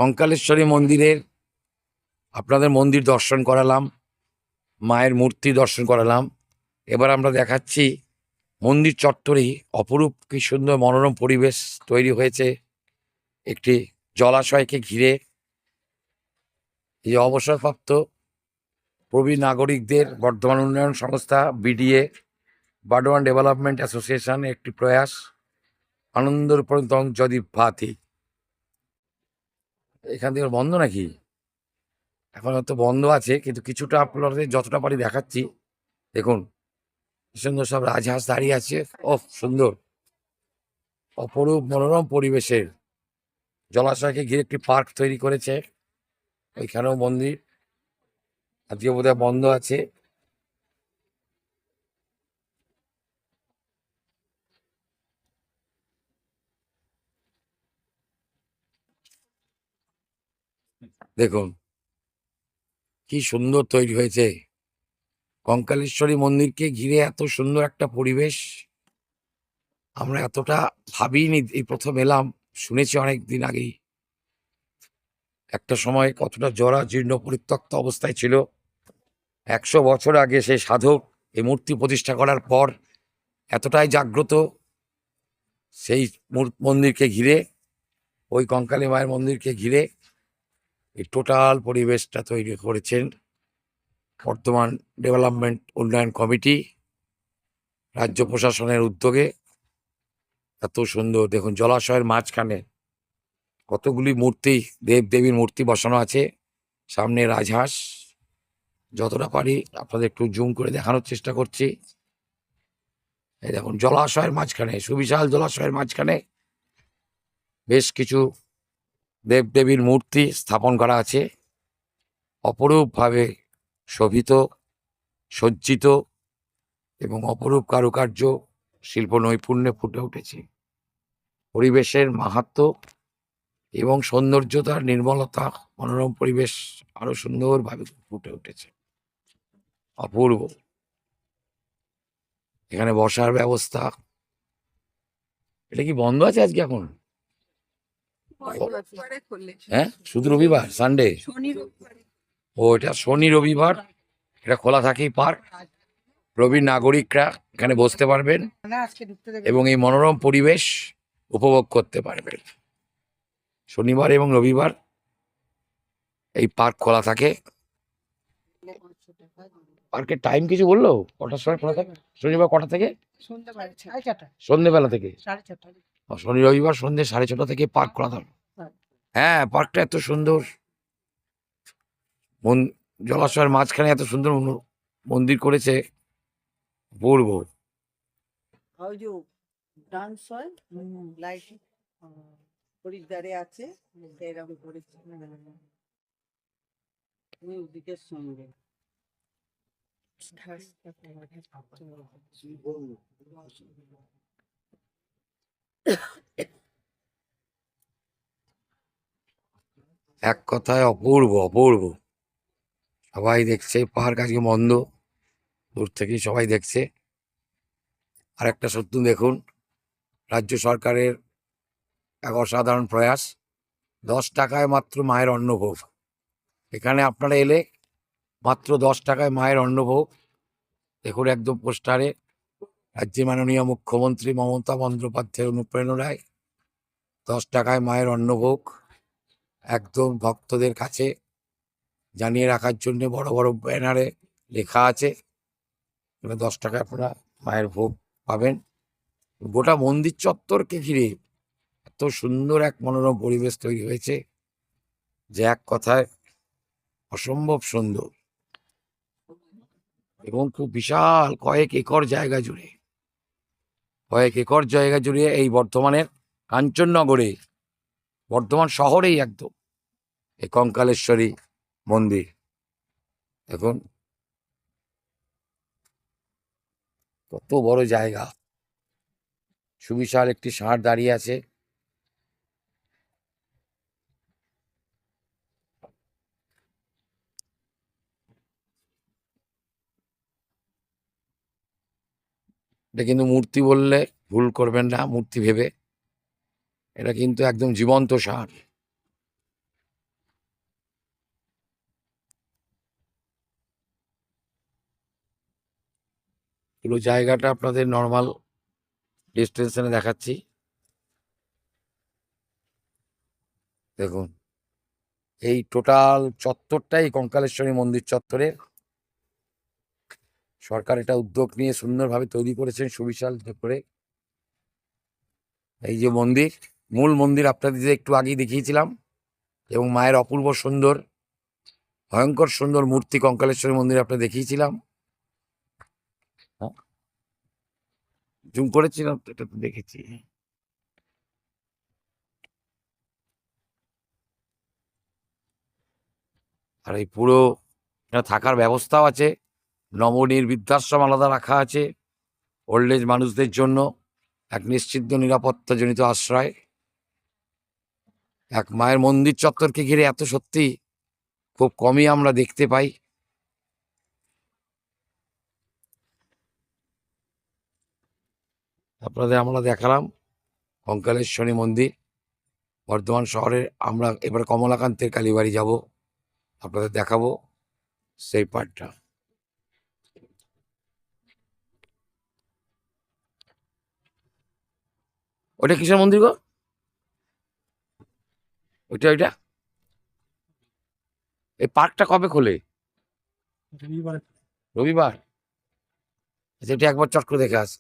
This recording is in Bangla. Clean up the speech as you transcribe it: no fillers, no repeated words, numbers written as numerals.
কঙ্কালেশ্বরী মন্দিরের আপনাদের মন্দির দর্শন করালাম, মায়ের মূর্তি দর্শন করালাম। এবার আমরা দেখাচ্ছি মন্দির চত্বরেই অপরূপ কি সুন্দর মনোরম পরিবেশ তৈরি হয়েছে একটি জলাশয়কে ঘিরে। এই অবসরপ্রাপ্ত প্রবীণ নাগরিকদের বর্ধমান উন্নয়ন সংস্থা বিডিএ বার্ডওয়ান ডেভেলপমেন্ট অ্যাসোসিয়েশন একটি প্রয়াস আনন্দের পর্যন্ত যদি ভাতি। এখান থেকে বন্ধ নাকি? এখন হয়তো বন্ধ আছে, কিন্তু কিছুটা আপনাদের যতটা পারি দেখাচ্ছি। দেখুন সুন্দর সব রাজহাঁস দাঁড়িয়ে আছে। ও সুন্দর অপরূপ মনোরম পরিবেশের জলাশয়কে ঘিরে একটি পার্ক তৈরি করেছে। ওইখানেও মন্দির আজকে বোধহয় বন্ধ আছে। দেখুন কি সুন্দর তৈরি হয়েছে কঙ্কালেশ্বরী মন্দিরকে ঘিরে, এত সুন্দর একটা পরিবেশ আমরা এতটা ভাবিনি। এই প্রথম এলাম, শুনেছি অনেক দিন আগেই। একটা সময় কতটা জরাজীর্ণ পরিত্যক্ত অবস্থায় ছিল। 100 বছর আগে সেই সাধক এই মূর্তি প্রতিষ্ঠা করার পর এতটাই জাগ্রত সেই মন্দিরকে ঘিরে, ওই কঙ্কালী মায়ের মন্দিরকে ঘিরে এই টোটাল পরিবেশটা তৈরি করেছেন বর্ধমান ডেভেলপমেন্ট উন্নয়ন কমিটি রাজ্য প্রশাসনের উদ্যোগে। এত সুন্দর দেখুন, জলাশয়ের মাঝখানে কতগুলি মূর্তি, দেব দেবীর মূর্তি বসানো আছে। সামনে রাজহাঁস, যতটা পারি আপনাদের একটু জুম করে দেখানোর চেষ্টা করছি। এই দেখুন জলাশয়ের মাঝখানে, সুবিশাল জলাশয়ের মাঝখানে বেশ কিছু দেবদেবীর মূর্তি স্থাপন করা আছে, অপরূপভাবে শোভিত, সজ্জিত এবং অপরূপ কারুকার্য শিল্প নৈপুণ্যে ফুটে উঠেছে। পরিবেশের মাহাত্ম্য এবং সৌন্দর্যতার নির্মলতা, মনোরম পরিবেশ আরো সুন্দরভাবে ফুটে উঠেছে, অপূর্ব। এখানে বসার ব্যবস্থা। এটা কি বন্ধ আছে আজকে এখন? হ্যাঁ, শুধু রবিবার, সানডে। ও, এটা শনি রবিবার এটা খোলা থাকেই পার্ক। প্রবীণ নাগরিকরা এখানে বসতে পারবেন এবং এই মনোরম পরিবেশ উপভোগ করতে পারবেন। শনিবার এবং রবিবার এই পার্ক খোলা থাকে। পার্কের টাইম কিছু বললো? কটার সময় খোলা থাকে? শনিবার কটা থেকে? সন্ধ্যেবেলা থেকে। শনি রবিবার সন্ধ্যে 6:30 থেকে পার্ক খোলা থাকে। হ্যাঁ, পার্কটা এত সুন্দর, জলাশয়ের মাঝখানে এত সুন্দর মন্দির করেছে, বলবো। ডান্স হয় লাইট হরিদ্বারে আছে এরকম করেছে মিউজিকের সঙ্গে। এক কথায় অপূর্ব অপূর্ব। সবাই দেখছে পার্ক আজকে বন্ধ, দূর থেকেই সবাই দেখছে। আর একটা সত্য দেখুন, রাজ্য সরকারের এক অসাধারণ প্রয়াস, 10 টাকায় মাত্র মায়ের অন্নভোগ। এখানে আপনারা এলে মাত্র 10 টাকায় মায়ের অন্নভোগ। দেখুন একদম পোস্টারে রাজ্যের মাননীয় মুখ্যমন্ত্রী মমতা বন্দ্যোপাধ্যায়ের অনুপ্রেরণায় 10 টাকায় মায়ের অন্নভোগ একদম ভক্তদের কাছে জানিয়ে রাখার জন্য বড় বড় ব্যানারে লেখা আছে। 10 টাকায় আপনারা মায়ের ভোগ পাবেন। গোটা মন্দির চত্বরকে ঘিরে এত সুন্দর এক মনোরম পরিবেশ তৈরি হয়েছে যে এক কথায় অসম্ভব সুন্দর, এবং খুব বিশাল কয়েক একর জায়গা জুড়ে এই বর্ধমানের কাঞ্চননগরে, বর্ধমান শহরেই একদম এই কঙ্কালেশ্বরী মন্দির। দেখুন কত বড় জায়গা, সুবিশাল একটি ষাঁড় দাঁড়িয়ে আছে। এটা কিন্তু মূর্তি বললে ভুল করবেন না, মূর্তি ভেবে, এটা কিন্তু একদম জীবন্ত ষাঁড়। পুরো জায়গাটা আপনাদের নর্মাল ডিস্টেন্সে দেখাচ্ছি। দেখুন, এই টোটাল চত্বরটাই কঙ্কালেশ্বরী মন্দির চত্বরের। সরকার এটা উদ্যোগ নিয়ে সুন্দরভাবে তৈরি করেছেন সুবিশাল করে। এই যে মন্দির, মূল মন্দির আপনাদের একটু আগেই দেখিয়েছিলাম, এবং মায়ের অপূর্ব সুন্দর, ভয়ঙ্কর সুন্দর মূর্তি কঙ্কালেশ্বরী মন্দির আপনাদের দেখিয়েছিলাম। জুম করেছিলাম তো, এটা তো দেখেছি। আর এই পুরো এখানে থাকার ব্যবস্থাও আছে, নবনীর বৃদ্ধাশ্রম আলাদা রাখা আছে ওল্ড এজ মানুষদের জন্য, এক নিশ্চিন্ত নিরাপত্তাজনিত আশ্রয়। এক মায়ের মন্দির চত্বরকে ঘিরে এত সত্যি খুব কমই আমরা দেখতে পাই। আপনাদের আমরা দেখালাম কঙ্কালেশ্বরী মন্দির। বর্ধমান শহরের আমরা এবার কমলাকান্তের কালীবাড়ি যাব, আপনাদের দেখাবো সেই পার্টটা। ওটা কিসের মন্দির গো? ওইটা ওইটা এই পার্কটা কবে খোলে? রবিবার। আচ্ছা, এটা একবার চট করে দেখে আস।